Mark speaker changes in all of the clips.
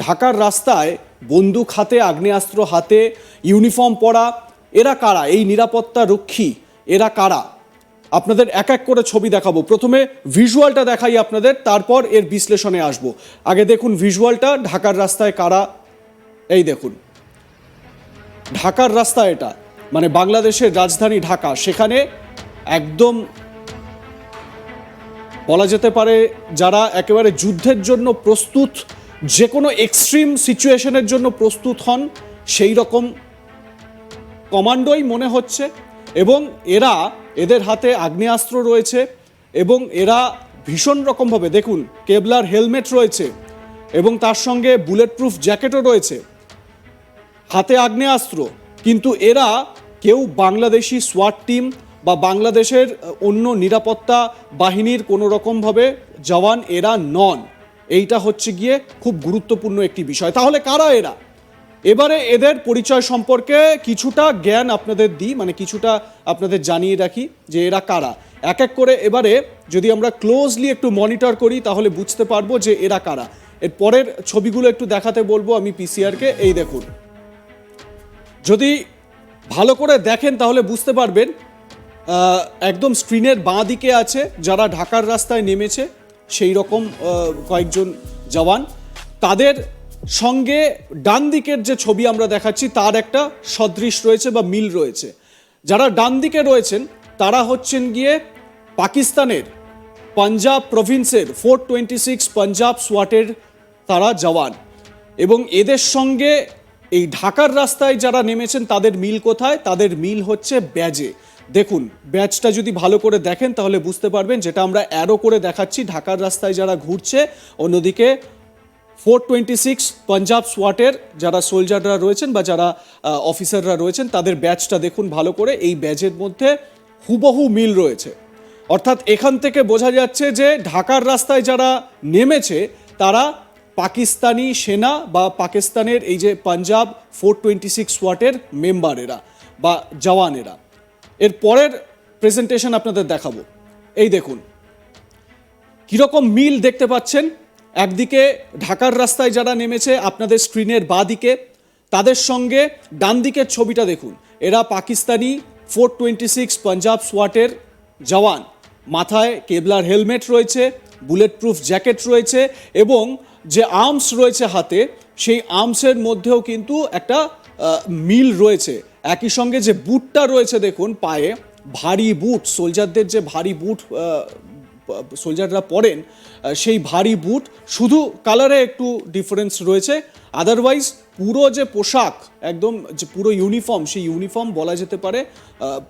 Speaker 1: ঢাকার রাস্তায় বন্দুক হাতে, আগ্নেয়াস্ত্র হাতে, ইউনিফর্ম পরা, এরা কারা? এই নিরাপত্তা রক্ষী এরা কারা? আপনাদের এক এক করে ছবি দেখাবো। প্রথমে ভিজুয়ালটা দেখাই আপনাদের, তারপর এর বিশ্লেষণে আসবো। আগে দেখুন ভিজুয়ালটা, ঢাকার রাস্তায় কারা। এই দেখুন ঢাকার রাস্তা, এটা মানে বাংলাদেশের রাজধানী ঢাকা, সেখানে একদম বলা যেতে পারে যারা একেবারে যুদ্ধের জন্য প্রস্তুত, যে কোনো এক্সট্রিম সিচুয়েশনের জন্য প্রস্তুত হন, সেই রকম কমান্ডোই মনে হচ্ছে। এবং এদের হাতে আগ্নেয়াস্ত্র রয়েছে এবং এরা ভীষণ রকমভাবে, দেখুন কেবলার হেলমেট রয়েছে এবং তার সঙ্গে বুলেট প্রুফ জ্যাকেটও রয়েছে, হাতে আগ্নেয়াস্ত্র। কিন্তু এরা কেউ বাংলাদেশি সোয়াট টিম বা বাংলাদেশের অন্য নিরাপত্তা বাহিনীর কোনো রকমভাবে জওয়ান এরা নন। এইটা হচ্ছে গিয়ে খুব গুরুত্বপূর্ণ একটি বিষয়। তাহলে কারা এরা? এবারে এদের পরিচয় সম্পর্কে কিছুটা জ্ঞান আপনাদের দিই, মানে কিছুটা আপনাদের জানিয়ে রাখি যে এরা কারা। এক এক করে এবারে যদি আমরা ক্লোজলি একটু মনিটর করি তাহলে বুঝতে পারবো যে এরা কারা। এর পরের ছবিগুলো একটু দেখাতে বলবো আমি পিসিআরকে। এই দেখুন, যদি ভালো করে দেখেন তাহলে বুঝতে পারবেন, একদম স্ক্রিনের বাঁ দিকে আছে যারা ঢাকার রাস্তায় নেমেছে সেই রকম কয়েকজন জওয়ান। তাদের সঙ্গে ডান দিকের যে ছবি আমরা দেখাচ্ছি তার একটা সদৃশ রয়েছে বা মিল রয়েছে। যারা ডান দিকে রয়েছেন তারা হচ্ছেন গিয়ে পাকিস্তানের পাঞ্জাব প্রভিন্সের 426 পাঞ্জাব সোয়াটের তারা জওয়ান। এবং এদের সঙ্গে এই ঢাকার রাস্তায় যারা নেমেছেন তাদের মিল কোথায়? তাদের মিল হচ্ছে ব্যাজে। দেখুন ব্যাজটা যদি ভালো করে দেখেন তাহলে বুঝতে পারবেন, যেটা আমরা অ্যারো করে দেখাচ্ছি, ঢাকার রাস্তায় যারা ঘুরছে, অন্যদিকে 426 পাঞ্জাব সোয়াটের যারা সোলজাররা রয়েছেন বা যারা অফিসাররা রয়েছেন তাদের ব্যাজটা দেখুন ভালো করে, এই ব্যাজের মধ্যে হুবহু মিল রয়েছে। অর্থাৎ এখান থেকে বোঝা যাচ্ছে যে ঢাকার রাস্তায় যারা নেমেছে তারা পাকিস্তানি সেনা বা পাকিস্তানের এই যে পাঞ্জাব 426 সোয়াটের মেম্বারেরা বা জওয়ানেরা। এর পরের প্রেজেন্টেশন আপনাদের দেখাবো। এই দেখুন কীরকম মিল দেখতে পাচ্ছেন। একদিকে ঢাকার রাস্তায় যারা নেমেছে আপনাদের স্ক্রিনের বাঁ দিকে, তাদের সঙ্গে ডান দিকের ছবিটা দেখুন, এরা পাকিস্তানি 426 পাঞ্জাব সোয়াটের জওয়ান। মাথায় কেবলার হেলমেট রয়েছে, বুলেট প্রুফ জ্যাকেট রয়েছে এবং যে আর্মস রয়েছে হাতে, সেই আর্মসের মধ্যেও কিন্তু একটা মিল রয়েছে। একই সঙ্গে যে বুটটা রয়েছে দেখুন পায়ে, ভারী বুট, সোলজারদের যে ভারী বুট সোলজাররা পরেন, সেই ভারী বুট, শুধু কালারে একটু ডিফারেন্স রয়েছে, আদারওয়াইজ পুরো যে পোশাক, একদম যে পুরো ইউনিফর্ম, সেই ইউনিফর্ম বলা যেতে পারে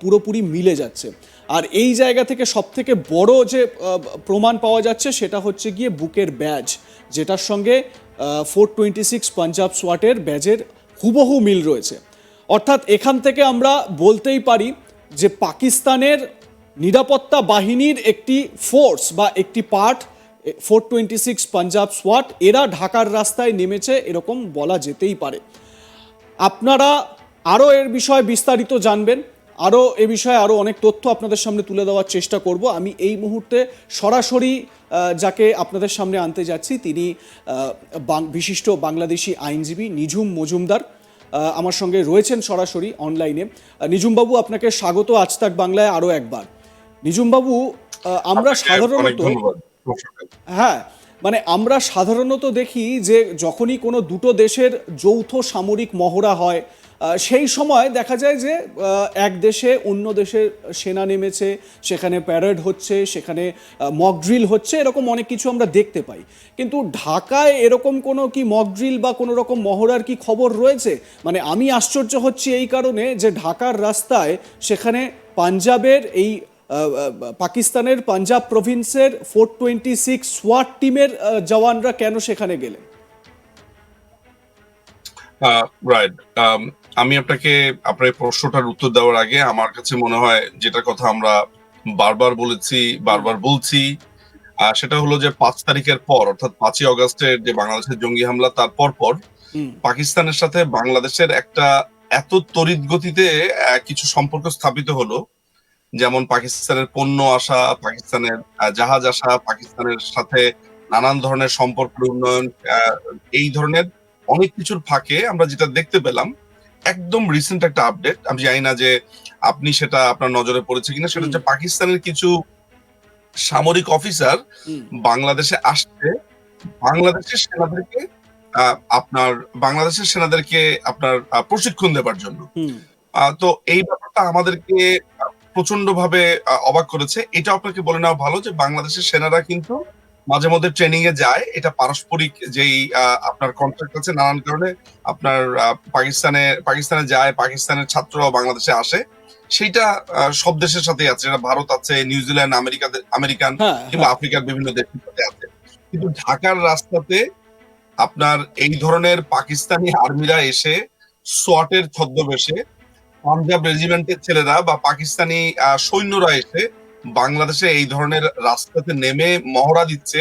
Speaker 1: পুরোপুরি মিলে যাচ্ছে। আর এই জায়গা থেকে সবথেকে বড় যে প্রমাণ পাওয়া যাচ্ছে সেটা হচ্ছে গিয়ে বুকের ব্যাজ, যেটার সঙ্গে 426 পাঞ্জাব সোয়াটের ব্যাজের হুবহু মিল রয়েছে। অর্থাৎ এখান থেকে আমরা বলতেই পারি যে পাকিস্তানের নিরাপত্তা বাহিনীর একটি ফোর্স বা একটি পার্ট 426 পাঞ্জাব সোয়াট, এরা ঢাকার রাস্তায় নেমেছে এরকম বলা যেতেই পারে। আপনারা আরও এর বিষয়ে বিস্তারিত জানবেন, আরও এ বিষয়ে আরও অনেক তথ্য আপনাদের সামনে তুলে দেওয়ার চেষ্টা করব। আমি এই মুহূর্তে সরাসরি যাকে আপনাদের সামনে আনতে যাচ্ছি তিনি বিশিষ্ট বাংলাদেশি আইনজীবী নিঝুম মজুমদার আমার সঙ্গে রয়েছেন সরাসরি অনলাইনে। নিঝুমবাবু, আপনাকে স্বাগত আজ তাক বাংলায় আরও একবার। নিঝুমবাবু, আমরা সাধারণত আমরা সাধারণত দেখি যে যখনই কোনো দুটো দেশের যৌথ সামরিক মহড়া হয় সেই সময় দেখা যায় যে এক দেশে অন্য দেশের সেনা নেমেছে, সেখানে প্যারেড হচ্ছে, সেখানে মক ড্রিল হচ্ছে, এরকম অনেক কিছু আমরা দেখতে পাই। কিন্তু ঢাকায় এরকম কোনো কি মক ড্রিল বা কোনো রকম মহড়ার কি খবর রয়েছে? মানে আমি আশ্চর্য হচ্ছি এই কারণে যে ঢাকার রাস্তায় সেখানে পাঞ্জাবের এই পাকিস্তানের পাঞ্জাব প্রভিন্সের 426 সোয়াট টিমের জওয়ানরা কেন সেখানে গেলেন?
Speaker 2: রাইট, আমি আপনাকে আপনার এই প্রশ্নটার উত্তর দেওয়ার আগে আমার কাছে মনে হয় যেটা কথা আমরা বারবার বলছি সেটা হলো যে 5 তারিখের পর, অর্থাৎ 5ই অগস্টের যে বাংলাদেশের জঙ্গি হামলা, তার পর পাকিস্তানের সাথে বাংলাদেশের একটা এত তড়িৎ গতিতে কিছু সম্পর্ক স্থাপিত হলো, যেমন পাকিস্তানের পণ্য আসা, পাকিস্তানের জাহাজ আসা, পাকিস্তানের সাথে নানান ধরনের সম্পর্ক উন্নয়ন, এই ধরনের অনেক কিছুর ফাঁকে আমরা যেটা দেখতে পেলাম, একদম রিসেন্ট একটা আপডেট, আমি জানি না যে আপনি সেটা আপনার নজরে পড়েছে কিনা, সেটা হচ্ছে পাকিস্তানের কিছু সামরিক অফিসার
Speaker 1: হুম,
Speaker 2: বাংলাদেশে আসছে বাংলাদেশের সেনাদেরকে আপনার আপনার প্রশিক্ষণ দেবার জন্য।
Speaker 1: হুম,
Speaker 2: তো এই ব্যাপারটা আমাদেরকে প্রচন্ড ভাবে অবাক করেছে। এটা আপনাকে বলে নেওয়া ভালো যে বাংলাদেশের সেনারা কিন্তু মাঝে মধ্যে ট্রেনিং এ যায়, এটা পারস্পরিক যেই আপনার কন্ট্রাক্ট আছে নানান কারণে আপনার পাকিস্তানে যায়, পাকিস্তানের ছাত্ররাও বাংলাদেশে আসে, সেইটা সব দেশের সাথেই আছে, এটা ভারত আছে, নিউজিল্যান্ড, আমেরিকান
Speaker 1: হ্যাঁ,
Speaker 2: কিংবা
Speaker 1: হ্যাঁ,
Speaker 2: আফ্রিকার বিভিন্ন দেশের সাথে আছে। কিন্তু ঢাকার রাস্তাতে আপনার এই ধরনের পাকিস্তানি আর্মিরা এসে সোয়াটের ছদ্মবেশে, পাঞ্জাব রেজিমেন্টের ছেলেরা বা পাকিস্তানি সৈন্যরা এসে বাংলাদেশে এই ধরনের রাস্তাতে নেমে মহড়া দিচ্ছে,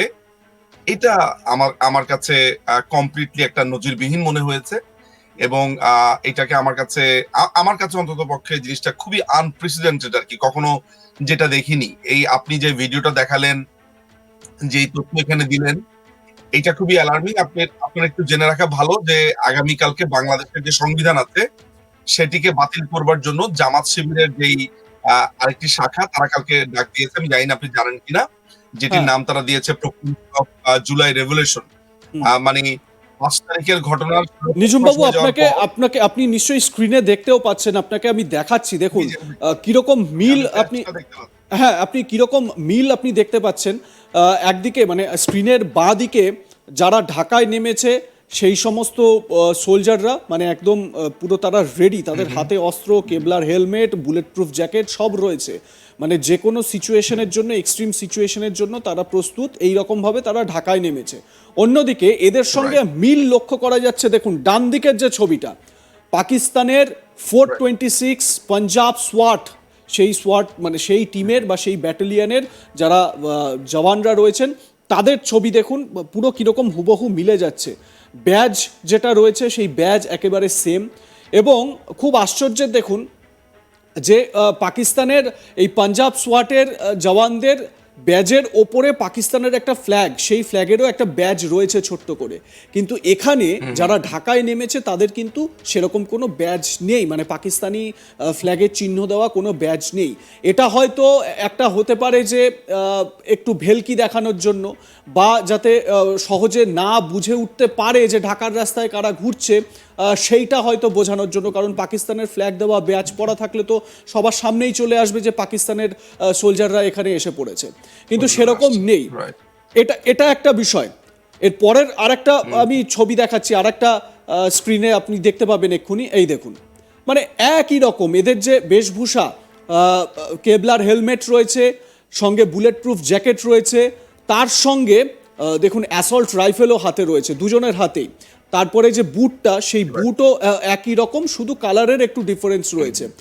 Speaker 2: এটা আমার কাছে কমপ্লিটলি একটা নজিরবিহীন মনে হয়েছে। এবং এটাকে আমার কাছে অন্তত পক্ষে জিনিসটা খুবই আনপ্রেসিডেন্টেড আর কি, কখনো যেটা দেখিনি। এই আপনি যে ভিডিওটা দেখালেন, যেই তথ্য এখানে দিলেন, এটা খুবই অ্যালার্মিং। আপনার একটু জেনে রাখা ভালো যে আগামীকালকে বাংলাদেশের যে সংবিধান আছে সেটিকে বাতিল করবার জন্য জামাত শিবিরের যেই আরেকটি শাখা, তারা কালকে ডাক দিয়েছে, আমি জানি না আপনি জানেন কিনা, যেটির
Speaker 1: হ্যাঁ,
Speaker 2: নাম তারা দিয়েছে জুলাই রেভলিউশন।
Speaker 1: হুম।
Speaker 2: মানে ৫ তারিখের ঘটনার
Speaker 1: নিজুমবাবু,
Speaker 2: হয়ে যাওয়ার পর
Speaker 1: আপনি নিশ্চয়ই স্ক্রিনে দেখতেও পাচ্ছেন, আপনাকে আমি দেখাচ্ছি, দেখুন
Speaker 2: নিজে
Speaker 1: কিরকম মিল
Speaker 2: আমি
Speaker 1: আপনি,
Speaker 2: টেক্সটটা দেখতে পাচ্ছি।
Speaker 1: হ্যাঁ, আপনি কিরকম মিল আপনি দেখতে পাচ্ছেন। একদিকে মানে স্ক্রিনের বাঁ দিকে যারা ঢাকায় নেমেছে সেই সমস্ত সোলজাররা, মানে একদম পুরো তারা রেডি, তাদের হাতে অস্ত্র, কেবলার হেলমেট, বুলেট প্রুফ জ্যাকেট সব রয়েছে, মানে যে কোনো সিচুয়েশনের জন্য, এক্সট্রিম সিচুয়েশনের জন্য তারা প্রস্তুত, এই রকমভাবে তারা ঢাকায় নেমেছে। অন্যদিকে এদের সঙ্গে মিল লক্ষ্য করা যাচ্ছে, দেখুন ডান দিকের যে ছবিটা, পাকিস্তানের 426 পাঞ্জাব সোয়াট, সেই সোয়াট মানে সেই টিমের বা সেই ব্যাটালিয়নের যারা জওয়ানরা রয়েছেন তাদের ছবি দেখুন, পুরো কীরকম হুবহু মিলে যাচ্ছে। ব্যাজ যেটা রয়েছে সেই ব্যাজ একেবারে সেম। এবং খুব আশ্চর্যের দেখুন যে পাকিস্তানের এই পাঞ্জাব সোয়াটের জওয়ানদের ব্যাজের ওপরে পাকিস্তানের একটা ফ্ল্যাগ, সেই ফ্ল্যাগেরও একটা ব্যাজ রয়েছে ছোট্ট করে, কিন্তু এখানে যারা ঢাকায় নেমেছে তাদের কিন্তু সেরকম কোনো ব্যাজ নেই, মানে পাকিস্তানি ফ্ল্যাগের চিহ্ন দেওয়া কোনো ব্যাজ নেই। এটা হয়তো একটা হতে পারে যে একটু ভেলকি দেখানোর জন্য, বা যাতে সহজে না বুঝে উঠতে পারে যে ঢাকার রাস্তায় কারা ঘুরছে, সেইটা হয়তো বোঝানোর জন্য, কারণ পাকিস্তানের ফ্ল্যাগ দেওয়া ব্যাজ পরা থাকলে তো সবার সামনেই চলে আসবে যে পাকিস্তানের সোলজাররা এখানে এসে পড়েছে, কিন্তু সেরকম নেই।
Speaker 2: Right.
Speaker 1: এটা একটা বিষয়। এর পরের আরেকটা আমি ছবি দেখাচ্ছি, আরেকটা স্ক্রিনে আপনি দেখতে পাবেন এক্ষুনি, এই দেখুন, মানে একই রকম এদের যে বেশভূষা, কেবলার হেলমেট রয়েছে, সঙ্গে বুলেট প্রুফ জ্যাকেট রয়েছে, তার সঙ্গে দেখুন অ্যাসল্ট রাইফেলও হাতে রয়েছে, দুজনের হাতেই। তারপরে যে বুটটা, সেই বুটও একই রকম, শুধু কালারের একটু ডিফারেন্স রয়েছে।